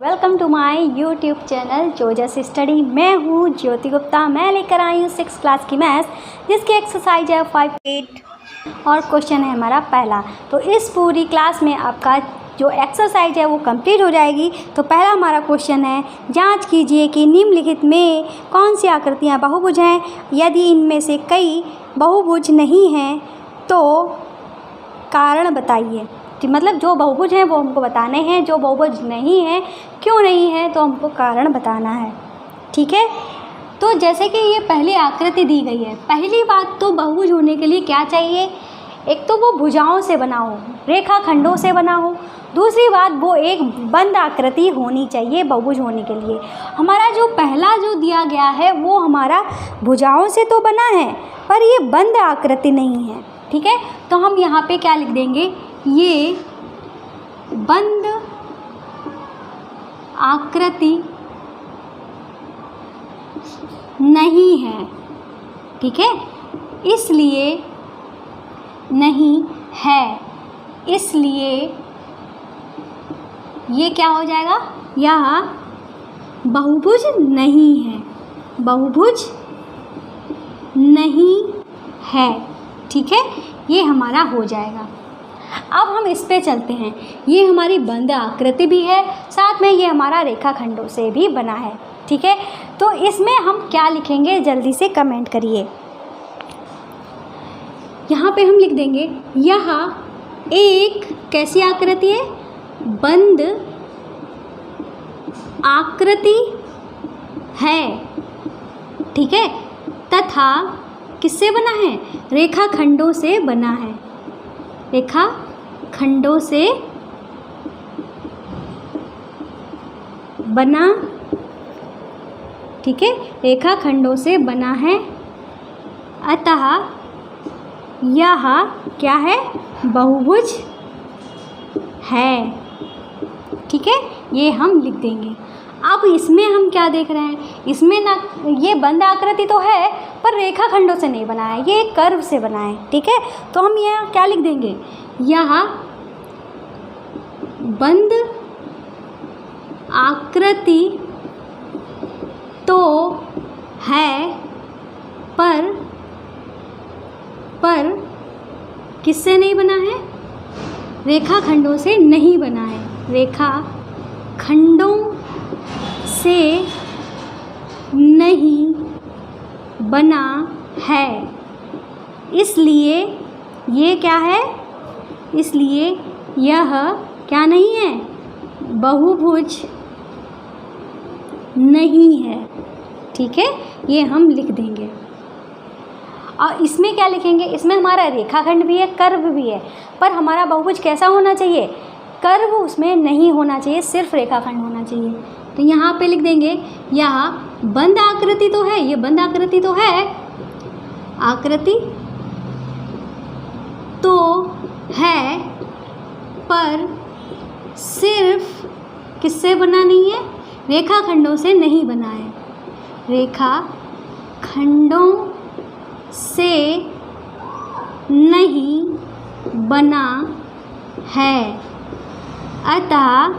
Welcome to my YouTube channel जोजस study. मैं हूँ ज्योति गुप्ता। मैं लेकर आई हूँ 6th क्लास की मैथ्स, जिसकी एक्सरसाइज है 5.8 और क्वेश्चन है हमारा पहला। तो इस पूरी क्लास में आपका जो एक्सरसाइज है वो कंप्लीट हो जाएगी। तो पहला हमारा क्वेश्चन है, जांच कीजिए कि निम्नलिखित में कौन सी आकृतियाँ बहुभुज हैं। यदि इनमें से कई बहुभुज नहीं हैं तो कारण बताइए। मतलब जो बहुभुज हैं वो हमको बताने हैं, जो बहुभुज नहीं हैं क्यों नहीं है तो हमको कारण बताना है। ठीक है, तो जैसे कि ये पहली आकृति दी गई है, पहली बात तो बहुभुज होने के लिए क्या चाहिए, एक तो वो भुजाओं से बना हो, रेखाखंडों से बना हो। दूसरी बात वो एक बंद आकृति होनी चाहिए बहुभुज होने के लिए। हमारा जो पहला जो दिया गया है वो हमारा भुजाओं से तो बना है पर ये बंद आकृति नहीं है। ठीक है, तो हम यहाँ पे क्या लिख देंगे, ये बंद आकृति नहीं है। ठीक है, इसलिए नहीं है, इसलिए ये क्या हो जाएगा, यह बहुभुज नहीं है, बहुभुज नहीं है। ठीक है, ये हमारा हो जाएगा। अब हम इस पे चलते हैं। ये हमारी बंद आकृति भी है, साथ में ये हमारा रेखाखंडों से भी बना है। ठीक है, तो इसमें हम क्या लिखेंगे जल्दी से कमेंट करिए। यहाँ पे हम लिख देंगे, यह एक कैसी आकृति है, बंद आकृति है। ठीक है, तथा किससे बना है, रेखाखंडों से बना है, रेखाखंडों से बना। ठीक है, रेखाखंडों से बना है, अतः यह क्या है, बहुभुज है। ठीक है, ये हम लिख देंगे। अब इसमें हम क्या देख रहे हैं, इसमें ना ये बंद आकृति तो है पर रेखाखंडों से नहीं बना है, ये एक कर्व से बना है। ठीक है, तो हम यहाँ क्या लिख देंगे, यह बंद आकृति तो है पर किससे नहीं बना है, रेखाखंडों से नहीं बना है, रेखाखंडों से नहीं बना है। इसलिए ये क्या है, इसलिए यह क्या नहीं है, बहुभुज नहीं है। ठीक है, ये हम लिख देंगे। और इसमें क्या लिखेंगे, इसमें हमारा रेखाखंड भी है, कर्व भी है, पर हमारा बहुभुज कैसा होना चाहिए, कर्व उसमें नहीं होना चाहिए, सिर्फ रेखाखंड होना चाहिए। तो यहाँ पे लिख देंगे, यह बंद आकृति तो है, ये बंद आकृति तो है, आकृति तो है पर सिर्फ किससे बना नहीं है, रेखाखंडों से नहीं बना है, रेखाखंडों से नहीं बना है, अतः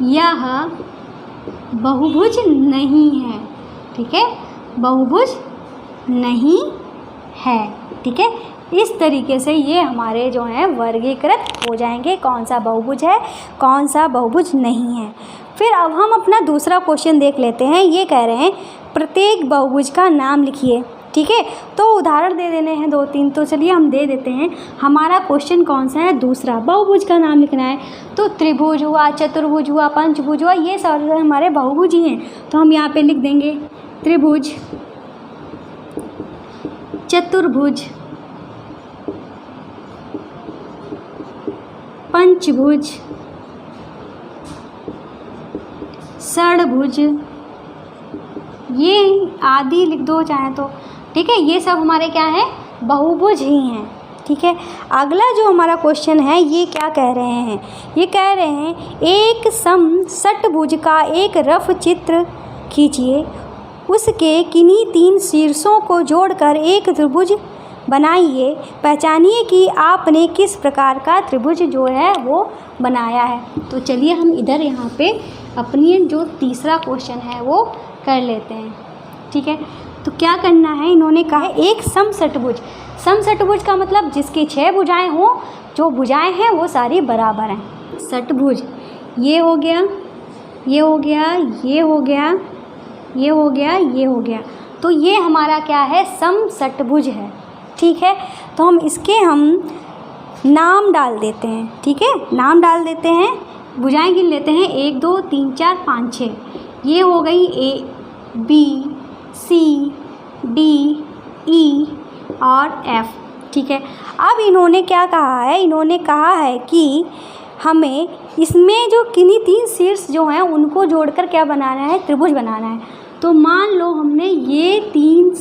यह बहुभुज नहीं है। ठीक है, बहुभुज नहीं है। ठीक है, इस तरीके से ये हमारे जो हैं वर्गीकृत हो जाएंगे, कौन सा बहुभुज है कौन सा बहुभुज नहीं है। फिर अब हम अपना दूसरा क्वेश्चन देख लेते हैं। ये कह रहे हैं प्रत्येक बहुभुज का नाम लिखिए। ठीक है, तो उदाहरण दे देने हैं 2-3, तो चलिए हम दे देते हैं। हमारा क्वेश्चन कौन सा है, दूसरा, बहुभुज का नाम लिखना है। तो त्रिभुज हुआ, चतुर्भुज हुआ, पंचभुज हुआ, ये सब हमारे बहुभुज ही हैं। तो हम यहाँ पे लिख देंगे त्रिभुज, चतुर्भुज, पंचभुज, षडभुज, ये आदि लिख दो चाहे तो। ठीक है, ये सब हमारे क्या हैं, बहुभुज ही हैं। ठीक है, अगला जो हमारा क्वेश्चन है ये क्या कह रहे हैं, ये कह रहे हैं एक समषटभुज का एक रफ चित्र खींचिए, उसके किन्हीं 3 शीर्षों को जोड़कर एक त्रिभुज बनाइए, पहचानिए कि आपने किस प्रकार का त्रिभुज जो है वो बनाया है। तो चलिए हम इधर यहाँ पे अपनी जो तीसरा क्वेश्चन है वो कर लेते हैं। ठीक है, तो क्या करना है, इन्होंने कहा है एक समषटभुज। समषटभुज का मतलब जिसकी 6 भुजाएं हों, जो भुजाएं हैं वो सारी बराबर हैं। षटभुज ये हो गया, ये हो गया, ये हो गया, ये हो गया, ये हो गया, तो ये हमारा क्या है, समषटभुज है। ठीक है, तो हम इसके नाम डाल देते हैं। ठीक है, नाम डाल देते हैं, भुजाएं गिन लेते हैं, 1 2 3 4 5 6। ये हो गई A B C D E और F। ठीक है, अब इन्होंने क्या कहा है, इन्होंने कहा है कि हमें इसमें जो किन्हीं 3 शीर्ष जो हैं उनको जोड़कर क्या बनाना है, त्रिभुज बनाना है। तो मान लो हमने ये 3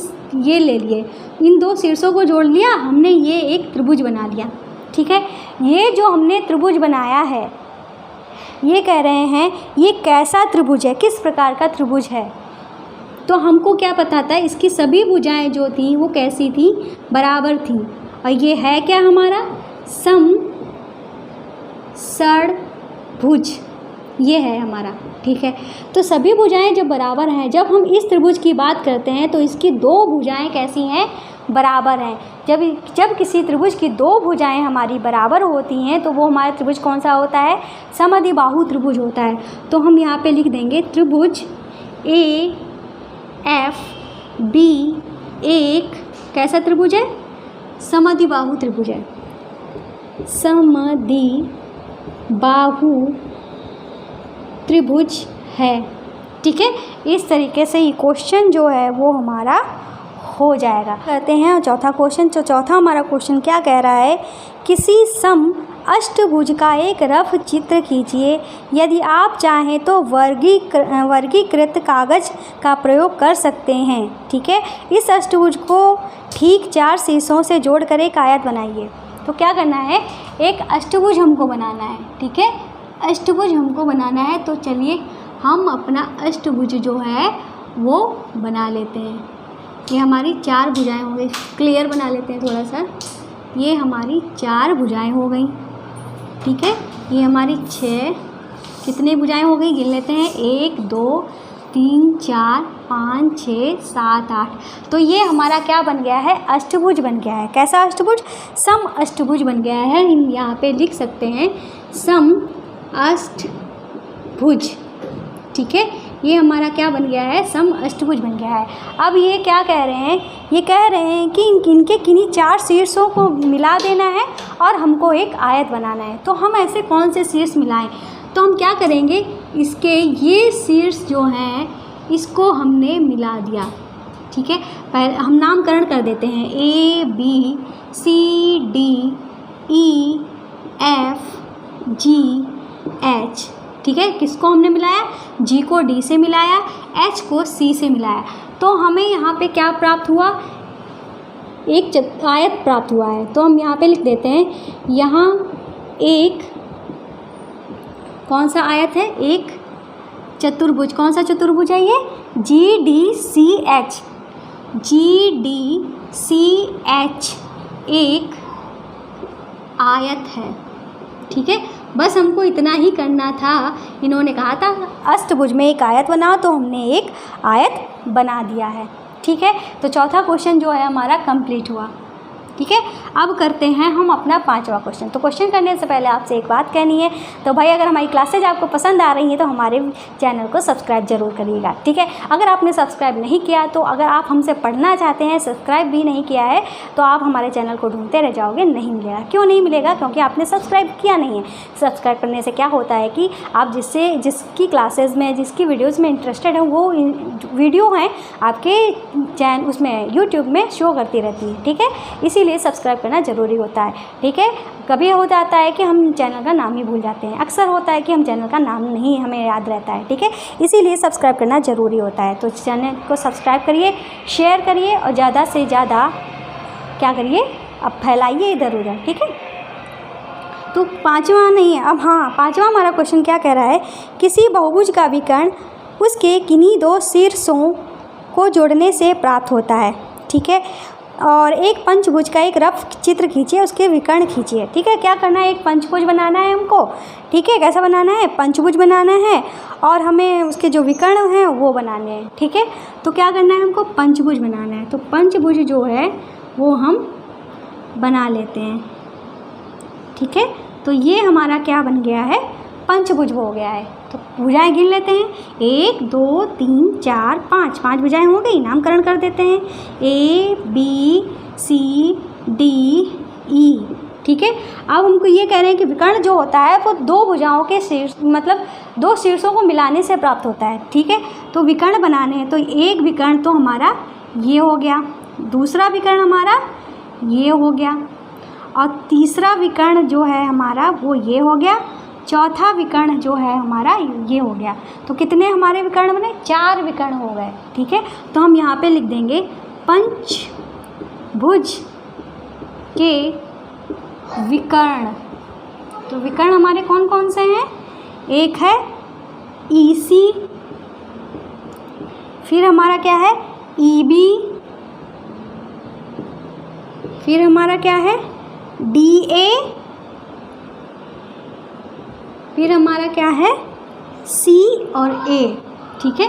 ये ले लिए, इन 2 शीर्षों को जोड़ लिया, हमने ये एक त्रिभुज बना लिया। ठीक है, ये जो हमने त्रिभुज बनाया है, ये कह रहे हैं ये कैसा त्रिभुज है, किस प्रकार का त्रिभुज है। तो हमको क्या पता था, इसकी सभी भुजाएं जो थी वो कैसी थी, बराबर थी। और ये है क्या हमारा समषटभुज, ये है हमारा। ठीक है, तो सभी भुजाएं जब बराबर हैं, जब हम इस त्रिभुज की बात करते हैं तो इसकी 2 भुजाएं कैसी हैं, बराबर हैं। जब किसी त्रिभुज की 2 भुजाएं हमारी बराबर होती हैं तो वो हमारा त्रिभुज कौन सा होता है, समद्विबाहु त्रिभुज होता है। तो हम यहाँ पे लिख देंगे त्रिभुज AFB एक कैसा त्रिभुज है, समद्विबाहु त्रिभुज है, समद्विबाहु त्रिभुज है। ठीक है, इस तरीके से ये क्वेश्चन जो है वो हमारा हो जाएगा। कहते हैं चौथा क्वेश्चन। तो चौथा हमारा क्वेश्चन क्या कह रहा है, किसी सम अष्टभुज का एक रफ चित्र कीजिए। यदि आप चाहें तो वर्गीकृत कागज का प्रयोग कर सकते हैं। ठीक है, इस अष्टभुज को ठीक 4 शीर्षों से जोड़कर एक आयत बनाइए। तो क्या करना है, एक अष्टभुज हमको बनाना है। ठीक है, अष्टभुज हमको बनाना है, तो चलिए हम अपना अष्टभुज जो है वो बना लेते हैं। ये हमारी 4 भुजाएं हो गई, क्लियर बना लेते हैं थोड़ा सा। ये हमारी 4 भुजाएं हो गई। ठीक है, ये हमारी 6 कितने भुजाएं हो गई, गिन लेते हैं, 1 2 3 4 5 6 7 8। तो ये हमारा क्या बन गया है, अष्टभुज बन गया है। कैसा अष्टभुज, सम अष्टभुज बन गया है। हम यहाँ पे लिख सकते हैं सम अष्टभुज। ठीक है, ये हमारा क्या बन गया है, सम अष्टभुज बन गया है। अब ये क्या कह रहे हैं, ये कह रहे हैं कि इनके किन्हीं 4 शीर्षों को मिला देना है और हमको एक आयत बनाना है। तो हम ऐसे कौन से शीर्ष मिलाएं, तो हम क्या करेंगे, इसके ये शीर्ष जो हैं इसको हमने मिला दिया। ठीक है, पहले हम नामकरण कर देते हैं, A B C D E F G H। ठीक है, किसको हमने मिलाया, G को D से मिलाया, H को C से मिलाया। तो हमें यहाँ पे क्या प्राप्त हुआ, एक आयत प्राप्त हुआ है। तो हम यहाँ पे लिख देते हैं, यहाँ एक कौन सा आयत है, एक चतुर्भुज। कौन सा चतुर्भुज है ये, GDCH। GDCH एक आयत है। ठीक है, बस हमको इतना ही करना था। इन्होंने कहा था अष्टभुज में एक आयत बनाओ, तो हमने एक आयत बना दिया है। ठीक है, तो चौथा क्वेश्चन जो है हमारा कंप्लीट हुआ। ठीक है, अब करते हैं हम अपना 5वां क्वेश्चन। तो क्वेश्चन करने से पहले आपसे एक बात कहनी है, तो भाई अगर हमारी क्लासेज आपको पसंद आ रही हैं तो हमारे चैनल को सब्सक्राइब जरूर करिएगा। ठीक है, अगर आपने सब्सक्राइब नहीं किया, तो अगर आप हमसे पढ़ना चाहते हैं, सब्सक्राइब भी नहीं किया है, तो आप हमारे चैनल को ढूंढते रह जाओगे, नहीं मिलेगा। क्यों नहीं मिलेगा, क्योंकि आपने सब्सक्राइब किया नहीं है। सब्सक्राइब करने से क्या होता है कि आप जिसकी क्लासेज में, जिसकी वीडियोज़ में इंटरेस्टेड हैं, वो वीडियो हैं आपके चैनल उसमें यूट्यूब में शो करती रहती है। ठीक है, इसीलिए सब्सक्राइब करना ज़रूरी होता है। ठीक है, कभी हो जाता है कि हम चैनल का नाम ही भूल जाते हैं, अक्सर होता है कि हम चैनल का नाम नहीं हमें याद रहता है। ठीक है, इसीलिए सब्सक्राइब करना ज़रूरी होता है। तो चैनल को सब्सक्राइब करिए, शेयर करिए और ज़्यादा से ज़्यादा क्या करिए, अब फैलाइए इधर उधर। ठीक है, तो 5वां नहीं है, अब हाँ 5वां हमारा क्वेश्चन क्या कह रहा है, किसी बहुभुज का विकर्ण उसके किन्हीं 2 शीर्षों को जोड़ने से प्राप्त होता है। ठीक है, और एक पंचभुज का एक रफ चित्र खींचिए, उसके विकर्ण खींचिए। ठीक है, क्या करना है, एक पंचभुज बनाना है हमको। ठीक है, कैसा बनाना है, पंचभुज बनाना है और हमें उसके जो विकर्ण हैं वो बनाने हैं। ठीक है, तो क्या करना है, हमको पंचभुज बनाना है। तो पंचभुज जो है वो हम बना लेते हैं। ठीक है, तो ये हमारा क्या बन गया है, पंचभुज हो गया है। तो भुजाएं गिन लेते हैं, 1 2 3 4 5, 5 भुजाएं हो गई। नामकरण कर देते हैं, A B C D E। ठीक है, अब हमको ये कह रहे हैं कि विकर्ण जो होता है वो दो भुजाओं के शीर्ष, मतलब दो शीर्षों को मिलाने से प्राप्त होता है। ठीक है, तो विकर्ण बनाने हैं, तो एक विकर्ण तो हमारा ये हो गया, दूसरा विकर्ण हमारा ये हो गया और तीसरा विकर्ण जो है हमारा वो ये हो गया, चौथा विकर्ण जो है हमारा ये हो गया। तो कितने हमारे विकर्ण बने, 4 विकर्ण हो गए। ठीक है, तो हम यहाँ पे लिख देंगे पंचभुज के विकर्ण। तो विकर्ण हमारे कौन कौन से हैं, एक है EC, फिर हमारा क्या है EB, फिर हमारा क्या है DA, फिर हमारा क्या है C और A। ठीक है,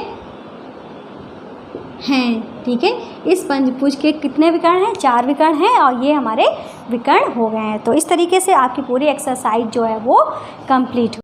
हैं। ठीक है, इस पंचभुज के कितने विकर्ण हैं, 4 विकर्ण हैं और ये हमारे विकर्ण हो गए हैं। तो इस तरीके से आपकी पूरी एक्सरसाइज जो है वो कंप्लीट